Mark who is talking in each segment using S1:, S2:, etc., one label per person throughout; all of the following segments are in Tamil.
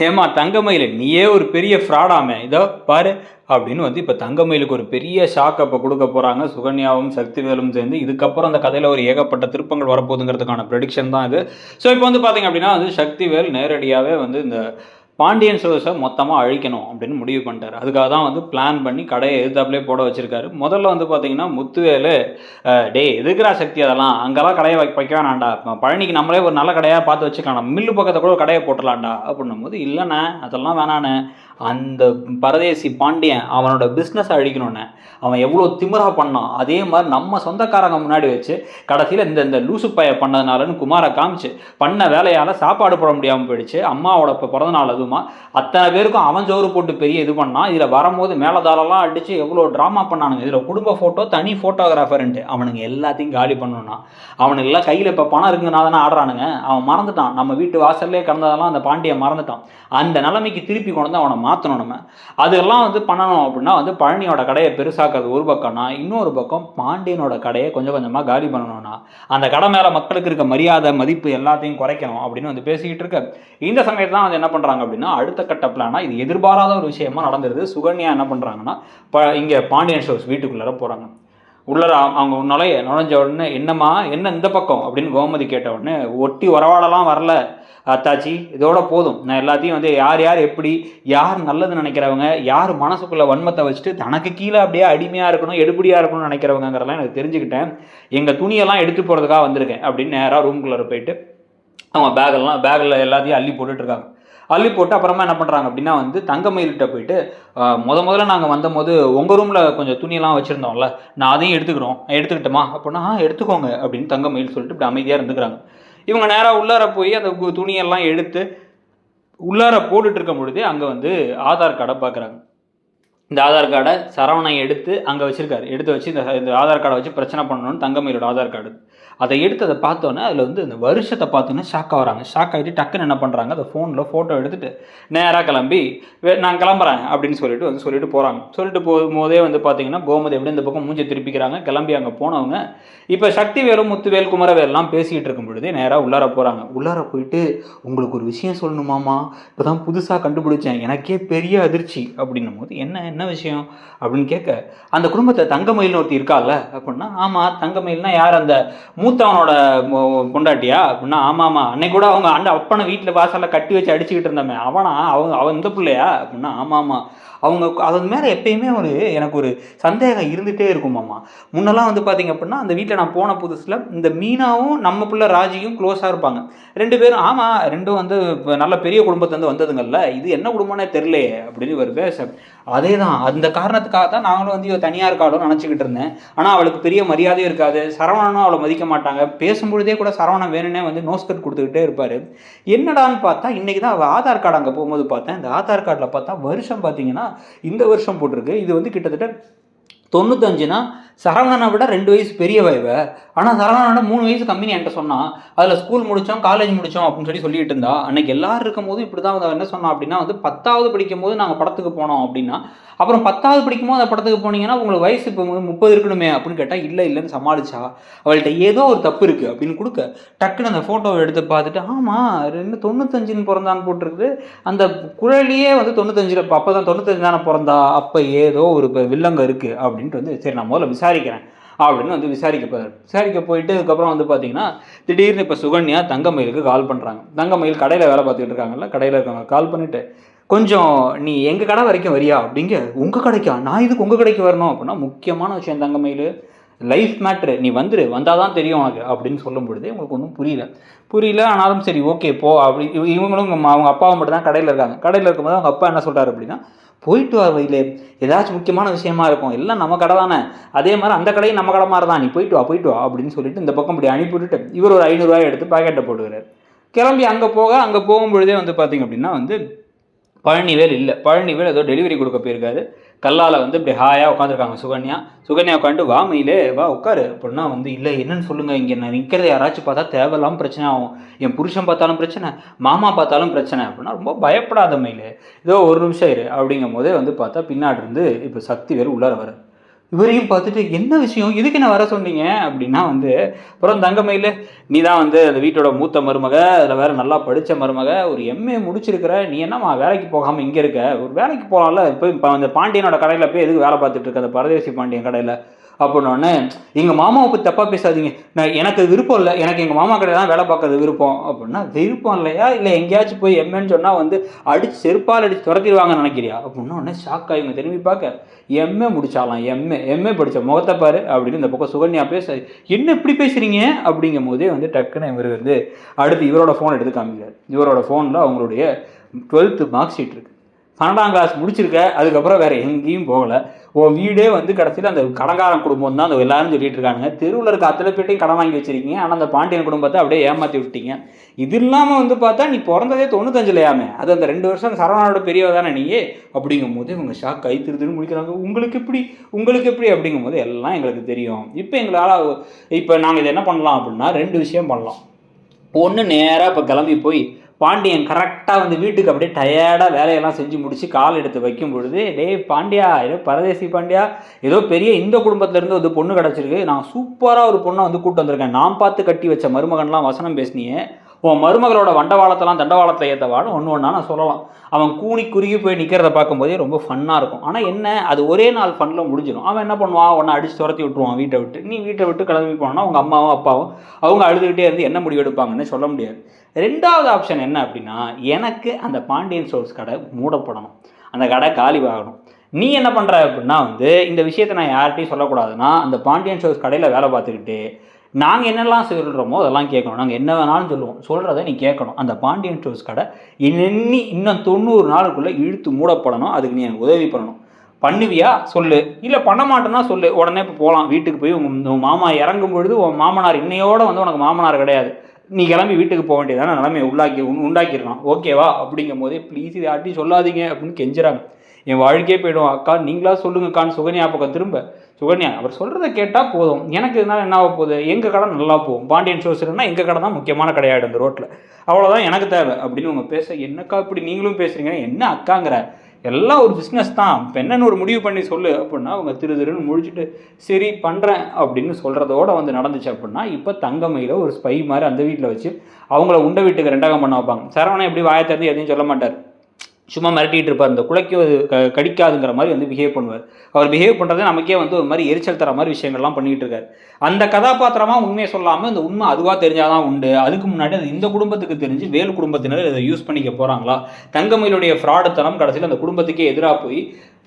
S1: ஏமா தங்கமயில் நீயே ஒரு பெரிய ஃப்ராடாமே இதோ பாரு அப்படின்னு வந்து இப்போ தங்கமயிலுக்கு ஒரு பெரிய ஷாக் அப்போ கொடுக்க போகிறாங்க சுகன்யாவும் சக்திவேலும் சேர்ந்து. இதுக்கப்புறம் அந்த கதையில் ஒரு ஏகப்பட்ட திருப்பங்கள் வரப்போகுதுங்கிறதுக்கான ப்ரெடிக்ஷன் தான் இது. ஸோ இப்போ வந்து பார்த்தீங்க அப்படின்னா வந்து சக்திவேல் நேரடியாகவே வந்து இந்த பாண்டியன் ஸ்டோர்ஸை மொத்தமாக அழிக்கணும் அப்படின்னு முடிவு பண்ணிட்டார். அதுக்காக தான் வந்து பிளான் பண்ணி கடையை எதிர்த்தாப்புலேயே போட வச்சிருக்காரு. முதல்ல வந்து பார்த்தீங்கன்னா முத்துவேலு டே எதுக்குறா சக்தி அதெல்லாம் அங்கெல்லாம் கடையை வைக்க வேணாண்டா, பழனிக்கு நம்மளே ஒரு நல்ல கடையாக பார்த்து வச்சுக்கலாம், மில்லு பக்கத்தை கூட ஒரு கடையை போட்டலாம்டா அப்படின்னும் போது, இல்லைண்ணே அதெல்லாம் வேணாண்ணே, அந்த பரதேசி பாண்டியன் அவனோட பிஸ்னஸ் அழிக்கணும்னு அவன் எவ்வளோ திமிரா பண்ணான், அதே மாதிரி நம்ம சொந்தக்காரங்க முன்னாடி வச்சு கடைசியில் இந்த லூசு பைய பண்ணதுனாலன்னு குமாரை காமிச்சு பண்ண வேலையால் சாப்பாடு போட முடியாமல் போயிடுச்சு. அம்மாவோட பிறந்த நாள் அதுமா அத்தனை பேருக்கும் அவன் ஜோறு போட்டு பெரிய இது பண்ணான். இதில் வரும்போது மேலதாலெல்லாம் அடித்து எவ்வளோ ட்ராமா பண்ணானுங்க. இதில் குடும்ப ஃபோட்டோ தனி ஃபோட்டோகிராஃபர்ன்ட்டு அவனுங்க எல்லாத்தையும் காலி பண்ணணும்னா அவனுக்கு எல்லாம் கையில் இப்போ பணம் இருக்குன்னா தானே ஆடுறானுங்க. அவன் மறந்துட்டான், நம்ம வீட்டு வாசல்லே கடந்ததெல்லாம் அந்த பாண்டியை மறந்துட்டான். அந்த நிலைமைக்கு திருப்பி கொண்டு வந்து அவனை மாற்றணும். நம்ம அதெல்லாம் வந்து பண்ணணும் அப்படின்னா வந்து பழனியோட கடையை பெருசாக்குறது ஒரு பக்கம்னா, இன்னொரு பக்கம் பாண்டியனோட கடையை கொஞ்சம் கொஞ்சமாக காலி பண்ணணும்னா அந்த கடை மேலே மக்களுக்கு இருக்க மரியாதை மதிப்பு எல்லாத்தையும் குறைக்கணும் அப்படின்னு வந்து பேசிக்கிட்டு இருக்க இந்த சமயத்தில் தான் வந்து என்ன பண்ணுறாங்க அப்படின்னா அடுத்த கட்ட பிளானா இது எதிர்பாராத ஒரு விஷயமா நடந்துருது. சுகன்யா என்ன பண்ணுறாங்கன்னா இங்கே பாண்டியன் ஸ்டோர்ஸ் வீட்டுக்குள்ளார போகிறாங்க. உள்ளர அவங்க நுழைஞ்ச உடனே என்னம்மா என்ன இந்த பக்கம் அப்படின்னு கோமதி கேட்ட உடனே ஒட்டி உறவாடலாம் வரல அத்தாச்சி, இதோட போதும், நான் எல்லாத்தையும் வந்து யார் யார் எப்படி யார் நல்லது நினைக்கிறவங்க யார் மனசுக்குள்ளே வன்மத்தை வச்சுட்டு தனக்கு கீழே அப்படியே அடிமையாக இருக்கணும் எடுபடியாக இருக்கணும்னு நினைக்கிறவங்கிறதெல்லாம் எனக்கு தெரிஞ்சுக்கிட்டேன். எங்கள் துணியெல்லாம் எடுத்து போகிறதுக்காக வந்திருக்கேன் அப்படின்னு நேராக ரூம்குள்ளே போயிட்டு அவங்க பேக்கில் எல்லாத்தையும் அள்ளி போட்டுட்ருக்காங்க. அள்ளி போட்டு அப்புறமா என்ன பண்ணுறாங்க அப்படின்னா வந்து தங்கமயில்கிட்ட போயிட்டு முதல்ல நாங்கள் வந்தபோது உங்கள் ரூமில் கொஞ்சம் துணியெல்லாம் வச்சுருந்தோம்ல, நான் அதையும் எடுத்துக்கிட்டோமா அப்படின்னா எடுத்துக்கோங்க அப்படின்னு தங்கமயில் சொல்லிட்டு இப்படி அமைதியாக இருந்துக்கிறாங்க. இவங்க நேராக உள்ளார போய் அந்த துணியெல்லாம் எடுத்து உள்ளார போட்டுட்டு இருக்கும் பொழுதே அங்கே வந்து ஆதார் கார்டை பார்க்குறாங்க. இந்த ஆதார் கார்டை சரவணன் எடுத்து அங்கே வச்சுருக்காரு. எடுத்து வச்சு இந்த ஆதார் கார்டை வச்சு பிரச்சனை பண்ணணும்னு தங்கமயிலோட ஆதார் கார்டு. அதை எடுத்து அதை பார்த்தோன்னே அதில் வந்து இந்த வருஷத்தை பார்த்தோன்னே ஷாக் ஆகிறாங்க. ஷாக் ஆகிட்டு டக்குன்னு என்ன பண்ணுறாங்க, அதை ஃபோனில் ஃபோட்டோ எடுத்துகிட்டு நேராக கிளம்பி நான் கிளம்புறேன் அப்படின்னு சொல்லிட்டு போகிறாங்க. சொல்லிட்டு போகும்போதே வந்து பார்த்தீங்கன்னா கோமதி எப்படி இந்த பக்கம் மூஞ்சி திருப்பிக்கிறாங்க. கிளம்பி அங்கே போனவங்க இப்போ சக்திவேலும் முத்துவேல் குமரவேல்லாம் பேசிகிட்டு இருக்கும் பொழுதே நேராக உள்ளார போகிறாங்க. உள்ளார போயிட்டு உங்களுக்கு ஒரு விஷயம் சொல்லணுமாமா, இப்போ தான் புதுசாக கண்டுபிடிச்சேன், எனக்கே பெரிய அதிர்ச்சி அப்படின்னும் போது என்ன விஷயம் அப்படின்னு கேட்க, அந்த குடும்பத்தை தங்கமயில்னு ஒருத்தி இருக்கால அப்படின்னா, ஆமாம் தங்கமயில்னா யார், அந்த மூத்தவனோட பொண்டாட்டியா அப்படின்னா, ஆமாம்மா அன்னைக்கு கூட அவங்க அப்பனை வீட்டில் வாசலில் கட்டி வச்சு அடிச்சுக்கிட்டு இருந்தோமே அவன் இந்த பிள்ளையா அப்படின்னா, ஆமாம்மா அவங்க அது மேலே எப்பயுமே எனக்கு ஒரு சந்தேகம் இருந்துகிட்டே இருக்குமாம்மா. முன்னெல்லாம் வந்து பார்த்திங்க அப்படின்னா அந்த வீட்டில் நான் போன புதுசில் இந்த மீனாவும் நம்ம பிள்ளை ராஜியும் க்ளோஸாக இருப்பாங்க. ரெண்டு பேரும் ஆமாம் ரெண்டும் வந்து நல்ல பெரிய குடும்பத்துலேருந்து வந்ததுங்கள்ல, இது என்ன குடும்பம்னே தெரிலையே அப்படின்னு ஒரு பேச. அதே தான் அந்த காரணத்துக்காக தான் நாங்களும் வந்து தனியாக இருக்காளோ நினச்சிக்கிட்டு இருந்தேன். ஆனால் அவளுக்கு பெரிய மரியாதையும் இருக்காது, சரவணனும் அவளை மதிக்க மாட்டாங்க, பேசும்பொழுதே கூட சரவணன் வேணுன்னே வந்து நோஸ்கட் கொடுத்துக்கிட்டே இருப்பார். என்னடான்னு பார்த்தா இன்றைக்கி தான் அவள் ஆதார் கார்டு அங்கே போகும்போது பார்த்தேன். இந்த ஆதார் கார்டில் பார்த்தா வருஷம் பார்த்தீங்கன்னா இந்த வருஷம் போட்டிருக்கு. இது வந்து கிட்டத்தட்ட 95னா சரவணனை விட 2 வயசு பெரியவ இவ. ஆனால் சரவணனோட 3 வயசு கம்மின்னு என்கிட்ட சொன்னான். அதில் ஸ்கூல் முடித்தோம் காலேஜ் முடித்தோம் அப்படின்னு சொல்லிட்டு இருந்தா. அன்றைக்கி எல்லோரும் இருக்கும் போது இப்படி தான் என்ன சொன்னான் அப்படின்னா வந்து 10வது படிக்கும் போது நாங்கள் படத்துக்கு போனோம் அப்படின்னா, அப்புறம் 10வது படிக்கும்போது அந்த படத்துக்கு போனீங்கன்னா உங்களுக்கு வயசு இப்போ 30 இருக்கணுமே அப்படின்னு கேட்டால் இல்லைன்னு சமாளிச்சா. அவள்கிட்ட ஏதோ ஒரு தப்பு இருக்குது அப்படின்னு கொடுக்க டக்குன்னு அந்த ஃபோட்டோவை எடுத்து பார்த்துட்டு ஆமாம் 95 பிறந்தான்னு போட்டிருக்குது, அந்த குழலியே வந்து 95 அப்போ தான் 95 தானே பிறந்தா, அப்போ ஏதோ ஒரு வில்லங்க இருக்குது அப்படின்ட்டு வந்து சரி நான் முதல்ல விசாரிக்கிறேன் அப்படின்னு வந்து விசாரிக்க போயிட்டு அதுக்கப்புறம் வந்து பார்த்தீங்கன்னா திடீர்னு இப்போ சுகன்யா தங்கமயிலுக்கு கால் பண்ணுறாங்க. தங்கமயில் கடையில் வேலை பார்த்துக்கிட்டு இருக்காங்கல்ல, கடையில் இருக்கவங்க கால் பண்ணிவிட்டு கொஞ்சம் நீ எங்கள் கடை வரைக்கும் வரியா அப்படிங்க. உங்கள் கடைக்கா, நான் இதுக்கு உங்கள் கடைக்கு வரணும் அப்படின்னா முக்கியமான விஷயம் தங்கமயில், லைஃப் மேட்ரு, நீ வந்தால் தான் தெரியும் உனக்கு அப்படின்னு சொல்லும் பொழுதே உங்களுக்கு ஒன்றும் புரியல. ஆனாலும் சரி ஓகே போ அப்படி. இவங்களும் அவங்க அப்பாவை மட்டும் தான் கடையில் இருக்காங்க. கடையில் இருக்கும்போது அவங்க அப்பா என்ன சொல்கிறாரு அப்படின்னா, போயிட்டு வா வயலே, ஏதாச்சும் முக்கியமான விஷயமா இருக்கும், எல்லாம் நம்ம கடை தானே, அதே மாதிரி அந்த கடையும் நம்ம கடை மாதிரி தான், நீ போயிட்டு வா அப்படின்னு சொல்லிட்டு இந்த பக்கம் இப்படி அனுப்பிவிட்டுட்டு இவர் ஒரு 500 ரூபாய் எடுத்து பாக்கெட்டை போட்டுக்கிறார். கிளம்பி அங்கே போகும்பொழுதே வந்து பார்த்திங்க அப்படின்னா வந்து பழனிவேல் ஏதோ டெலிவரி கொடுக்க போயிருக்காரு. கல்லால் வந்து இப்படி ஹாயாக உட்காந்துருக்காங்க சுகன்யா உட்காந்துட்டு வா மயிலே வா உட்காரு அப்படின்னா வந்து இல்லை என்னன்னு சொல்லுங்கள், இங்கே நான் நிற்கிறத யாராச்சும் பார்த்தா தேவையில்லாமல் பிரச்சனை ஆகும், என் புருஷன் பார்த்தாலும் பிரச்சனை, மாமா பார்த்தாலும் பிரச்சனை அப்படின்னா ரொம்ப பயப்படாத மயிலே, ஏதோ ஒரு நிமிஷம் இரு அப்படிங்கும் போதே வந்து பார்த்தா பின்னாடி இருந்து இப்போ சக்திவேல் உள்ளார வர இவரையும் பார்த்துட்டு என்ன விஷயம், எதுக்கு என்ன வர சொன்னீங்க அப்படின்னா வந்து, அப்புறம் தங்கமயிலு, நீ தான் வந்து அந்த வீட்டோட மூத்த மருமக, அதில் வேற நல்லா படித்த மருமக, ஒரு எம்ஏ முடிச்சிருக்கிற, நீ என்னம்மா வேலைக்கு போகாமல் இங்கே இருக்க, ஒரு வேலைக்கு போகலாம்ல, இப்போ அந்த பாண்டியனோட கடையில் போய் எதுக்கு வேலை பார்த்துட்டு இருக்க, அந்த பரதேசி பாண்டியன் கடையில் அப்படின்னோடனே, எங்கள் மாமாவை பற்றி தப்பாக பேசாதீங்க, எனக்கு விருப்பம் இல்லை, எனக்கு எங்கள் மாமா கடையில் தான் வேலை பார்க்கறது விருப்பம் அப்படின்னா, விருப்பம் இல்லையா, இல்லை எங்கேயாச்சும் போய் எம்ஏன்னு சொன்னால் வந்து அடிச்சு செருப்பால் அடிச்சு துரத்திடுவாங்கன்னு நினைக்கிறியா அப்படின்னா உடனே ஷாக் ஆகிங்க திரும்பி பார்க்க, எம்ஏ முடிச்சாலாம், எம்ஏ படித்த முகத்தை பாரு அப்படின்னு இந்த பக்கம் சுகன்யா பேச, என்ன இப்படி பேசுகிறீங்க அப்படிங்கும் போதே வந்து டக்குன்னு இவர் வந்து அடுத்து இவரோட ஃபோன் எடுத்து காமிக்கிறார். இவரோட ஃபோனில் அவங்களுடைய 12th மார்க் ஷீட் இருக்குது. 12ஆம் கிளாஸ் முடிச்சிருக்க, அதுக்கப்புறம் வேறு எங்கேயும் போகலை, உன் வீடே வந்து கடைசியில் அந்த கடங்காரன் குடும்பம் தான் அந்த எல்லாரும் சொல்லிட்டு இருக்காங்க, தெருவில் இருக்க அத்தனை பேட்டையும் கடன் வாங்கி வச்சிருக்கீங்க, ஆனால் அந்த பாண்டியன் குடும்பத்தை அப்படியே ஏமாற்றி விட்டீங்க, இது இல்லாமல் வந்து பார்த்தா நீ பிறந்ததே 95 அது அந்த 2 வருஷம் சரவணனோட பெரியவ தானே நீயே அப்படிங்கும் போது இவங்க ஷாக் கை திருதுன்னு முடிக்கிறாங்க. உங்களுக்கு எப்படி அப்படிங்கும் போது எல்லாம் எங்களுக்கு தெரியும், இப்போ எங்களால் இப்போ நாங்கள் இதை என்ன பண்ணலாம் அப்படின்னா 2 விஷயம் பண்ணலாம். ஒன்று, நேராக இப்போ கிளம்பி போய் பாண்டியன் கரெக்டாக வந்து வீட்டுக்கு அப்படியே டயர்டாக வேலையெல்லாம் செஞ்சு முடிச்சு கால் எடுத்து வைக்கும் பொழுது, டேய் பாண்டியா, ஏதோ பரதேசி பாண்டியா, ஏதோ பெரிய இந்த குடும்பத்திலேருந்து வந்து பொண்ணு கிடச்சிருக்கு, நான் சூப்பராக ஒரு பொண்ணை வந்து கூப்பிட்டு வந்திருக்கேன், நான் பார்த்து கட்டி வச்ச மருமகன்லாம் வசனம் பேசினியே, உன் மருமகளோட வண்டவாளத்தெல்லாம் தண்டவாளத்தை ஏற்றவான்னு ஒன்று நான் சொல்லலாம். அவன் கூணி குறுகி போய் நிற்கிறத பார்க்கும்போதே ரொம்ப ஃபன்னாக இருக்கும். ஆனால் என்ன, அது ஒரே நாள் ஃபன்னில் முடிஞ்சிடும். அவன் என்ன பண்ணுவான், உன்னை அடித்து துரத்தி விட்டுருவான் வீட்டை விட்டு. நீ வீட்டை விட்டு கிளம்பி போனோன்னா உங்கள் அம்மாவும் அப்பாவும் அவங்க அழுதுகிட்டே இருந்து என்ன முடிவு எடுப்பாங்கன்னு சொல்ல முடியாது. 2வது ஆப்ஷன் என்ன அப்படின்னா, எனக்கு அந்த பாண்டியன் ஸ்டோர்ஸ் கடை மூடப்படணும், அந்த கடை காலி ஆகணும். நீ என்ன பண்ணுற அப்படின்னா வந்து இந்த விஷயத்தை நான் யார்கிட்டையும் சொல்லக்கூடாதுன்னா, அந்த பாண்டியன் ஸ்டோர்ஸ் கடையில் வேலை பார்த்துக்கிட்டு நாங்கள் என்னெல்லாம் சொல்கிறோமோ அதெல்லாம் கேட்கணும், நாங்கள் என்ன வேணாலும் சொல்லுவோம், சொல்கிறத நீ கேட்கணும். அந்த பாண்டியன் ஸ்டோர்ஸ் கடை இன்னும் 90 நாளுக்குள்ளே இழுத்து மூடப்படணும், அதுக்கு நீ எனக்கு உதவி பண்ணணும். பண்ணுவியா சொல்லு, இல்லை பண்ண மாட்டேன்னா சொல்லு, உடனே இப்போ போகலாம் வீட்டுக்கு போய் உங்கள் மாமா இறங்கும் பொழுது உன் மாமனார் இன்னையோடு வந்து உனக்கு மாமனார் கிடையாது, நீ கிளம்பி வீட்டுக்கு போக வேண்டியதான நிலைமையை உண்டாக்கிடலாம், ஓகேவா அப்படிங்கும் போதே ப்ளீஸ் இதை யார்ட்டையும் சொல்லாதீங்க அப்படின்னு கெஞ்சுறாங்க. என் வாழ்க்கையே போய்டும், அக்கா நீங்களா சொல்லுங்கக்கான்னு சுகன்யா பக்கம் திரும்ப, சுகன்யா அவர் சொல்கிறத கேட்டால் போதும், எனக்கு இதனால் என்ன ஆக போகுது, எங்கள் கடை நல்லா போகும், பாண்டியன் ஸ்டோர்ஸ்னா எங்கள் கடை தான் முக்கியமான கடையாடு அந்த ரோட்டில், அவ்வளோதான் எனக்கு தேவை அப்படின்னு அவங்க பேச, என்னக்கா இப்படி நீங்களும் பேசுகிறீங்க, என்ன அக்காங்கிற, எல்லாம் ஒரு பிஸ்னஸ் தான், இப்போ என்னென்னு ஒரு முடிவு பண்ணி சொல்லு அப்படின்னா அவங்க திருன்னு முடிச்சுட்டு சரி பண்ணுறேன் அப்படின்னு சொல்கிறதோட வந்து நடந்துச்சு. அப்படின்னா இப்போ தங்கமயில ஒரு ஸ்பை மாதிரி அந்த வீட்டில் வச்சு அவங்கள உண்ட வீட்டுக்கு 2ஆம் பண்ண வைப்பாங்க. சரவணன் எப்படி வாயை திறந்து எதையும் சொல்ல மாட்டார், சும்மா மிரட்டிகிட்டு இருப்பார், இந்த குலைக்கு கடிக்காதுங்கிற மாதிரி வந்து பிஹேவ் பண்ணுவார். அவர் பிஹேவ் பண்ணுறதே நமக்கே வந்து ஒரு மாதிரி எரிச்சல் தர மாதிரி விஷயங்கள்லாம் பண்ணிகிட்டு இருக்காரு. அந்த கதாபாத்திரமாக உண்மையை சொல்லாமல் இந்த உண்மை அதுவாக தெரிஞ்சாதான் உண்டு, அதுக்கு முன்னாடி அது இந்த குடும்பத்துக்கு தெரிஞ்சு வேலு குடும்பத்தினர் இதை யூஸ் பண்ணிக்க போகிறாங்களா, தங்கமயிலுடைய ஃப்ராடுத்தனம் கடைசியில் அந்த குடும்பத்துக்கே எதிராக போய்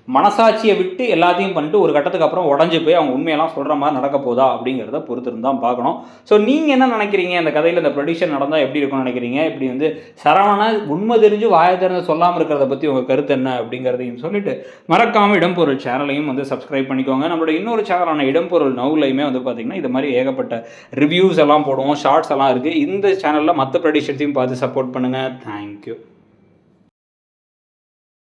S1: மனசாட்சியை விட்டு எல்லாத்தையும் பண்ணிட்டு ஒரு கட்டத்துக்கு அப்புறம் உடஞ்சி போய் அவங்க உண்மையெல்லாம் சொல்கிற மாதிரி நடக்க போதா அப்படிங்கிறத பொறுத்து தான் பார்க்கணும். ஸோ நீங்கள் என்ன நினைக்கிறீங்க, இந்த கதையில் இந்த ப்ரொடிக்ஷன் நடந்தால் எப்படி இருக்கும்னு நினைக்கிறீங்க, இப்படி வந்து சரவண உண்மை தெரிஞ்சு வாயை திறந்து சொல்லாமல் இருக்கிறத பற்றி உங்கள் கருத்து என்ன அப்படிங்கிறதையும் சொல்லிட்டு மறக்காமல் இடம்பொருள் சேனலையும் வந்து சப்ஸ்கிரைப் பண்ணிக்கோங்க. நம்மளோட இன்னொரு சேனலான இடம்பொருள் நவுலையுமே வந்து பார்த்திங்கன்னா இது மாதிரி ஏகப்பட்ட ரிவ்யூஸ் எல்லாம் போடுவோம், ஷார்ட்ஸ் எல்லாம் இருக்குது. இந்த சேனலில் மற்ற ப்ரொடிக்ஷன்ஸையும் பார்த்து சப்போர்ட் பண்ணுங்கள். தேங்க்யூ.